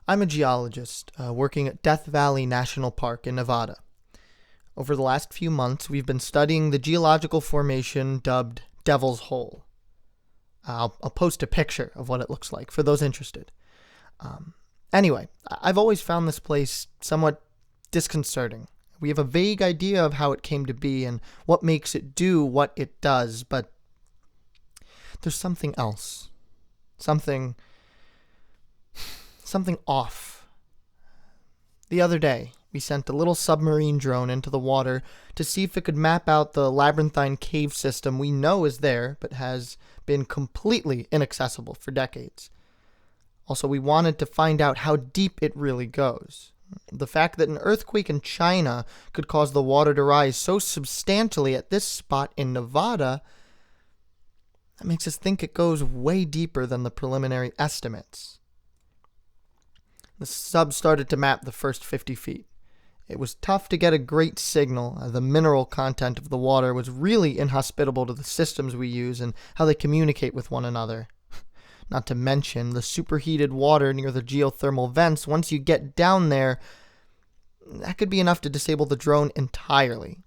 I'm a geologist working at Death Valley National Park in Nevada. Over the last few months, we've been studying the geological formation dubbed Devil's Hole. I'll post a picture of what it looks like for those interested. Anyway, I've always found this place somewhat disconcerting. We have a vague idea of how it came to be and what makes it do what it does, but there's something else. Something off. The other day, we sent a little submarine drone into the water to see if it could map out the labyrinthine cave system we know is there, but has been completely inaccessible for decades. Also, we wanted to find out how deep it really goes. The fact that an earthquake in China could cause the water to rise so substantially at this spot in Nevada, that makes us think it goes way deeper than the preliminary estimates. The sub started to map the first 50 feet. It was tough to get a great signal. The mineral content of the water was really inhospitable to the systems we use and how they communicate with one another. Not to mention the superheated water near the geothermal vents. Once you get down there, that could be enough to disable the drone entirely.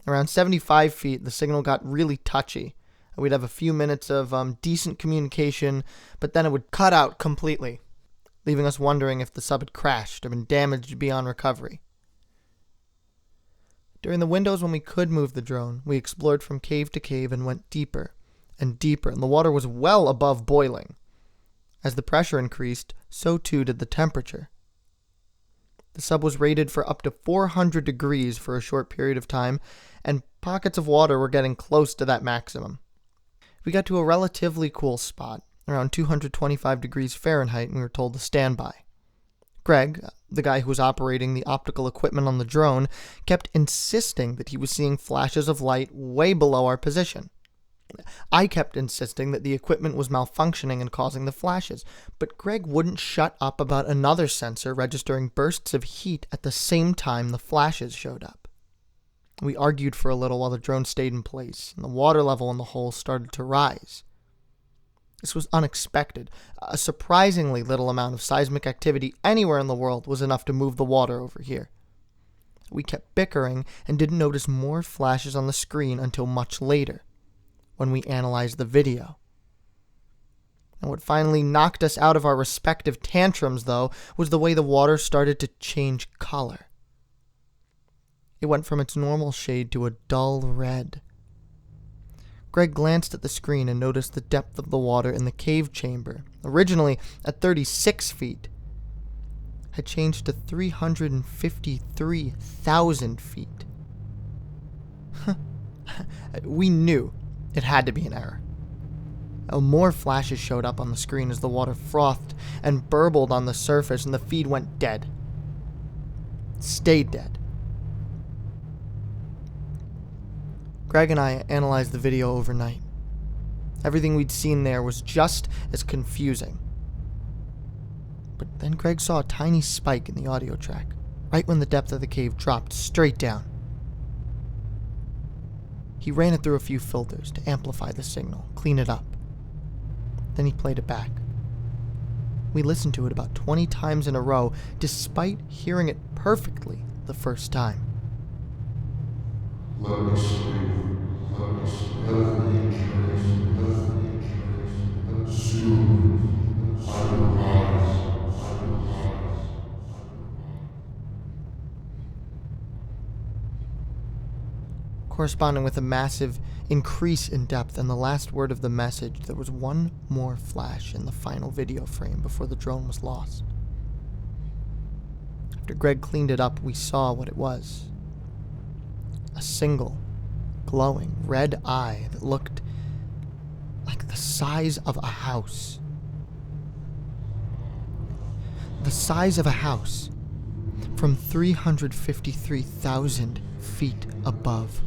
Around 75 feet, the signal got really touchy. We'd have a few minutes of decent communication, but then it would cut out completely, leaving us wondering if the sub had crashed or been damaged beyond recovery. During the windows when we could move the drone, we explored from cave to cave and went deeper and deeper, and the water was well above boiling. As the pressure increased, so too did the temperature. The sub was rated for up to 400 degrees for a short period of time, and pockets of water were getting close to that maximum. We got to a relatively cool spot, around 225 degrees Fahrenheit, and we were told to stand by. Greg, the guy who was operating the optical equipment on the drone, kept insisting that he was seeing flashes of light way below our position. I kept insisting that the equipment was malfunctioning and causing the flashes, but Greg wouldn't shut up about another sensor registering bursts of heat at the same time the flashes showed up. We argued for a little while the drone stayed in place, and the water level in the hole started to rise. This was unexpected. A surprisingly little amount of seismic activity anywhere in the world was enough to move the water over here. We kept bickering and didn't notice more flashes on the screen until much later, when we analyzed the video. And what finally knocked us out of our respective tantrums, though, was the way the water started to change color. It went from its normal shade to a dull red. Greg glanced at the screen and noticed the depth of the water in the cave chamber, originally at 36 feet, had changed to 353,000 feet. We knew it had to be an error. More flashes showed up on the screen as the water frothed and burbled on the surface, and the feed went dead. Stayed dead. Greg and I analyzed the video overnight. Everything we'd seen there was just as confusing. But then Greg saw a tiny spike in the audio track, right when the depth of the cave dropped straight down. He ran it through a few filters to amplify the signal, clean it up. Then he played it back. We listened to it about 20 times in a row, despite hearing it perfectly the first time. Let me sleep. Let me sleep. Let me trace. Let me trace. Soon I will rise. I will rise. Corresponding with a massive increase in depth and the last word of the message, there was one more flash in the final video frame before the drone was lost. After Greg cleaned it up, we saw what it was. A single, glowing red eye that looked like the size of a house. The size of a house from 353,000 feet above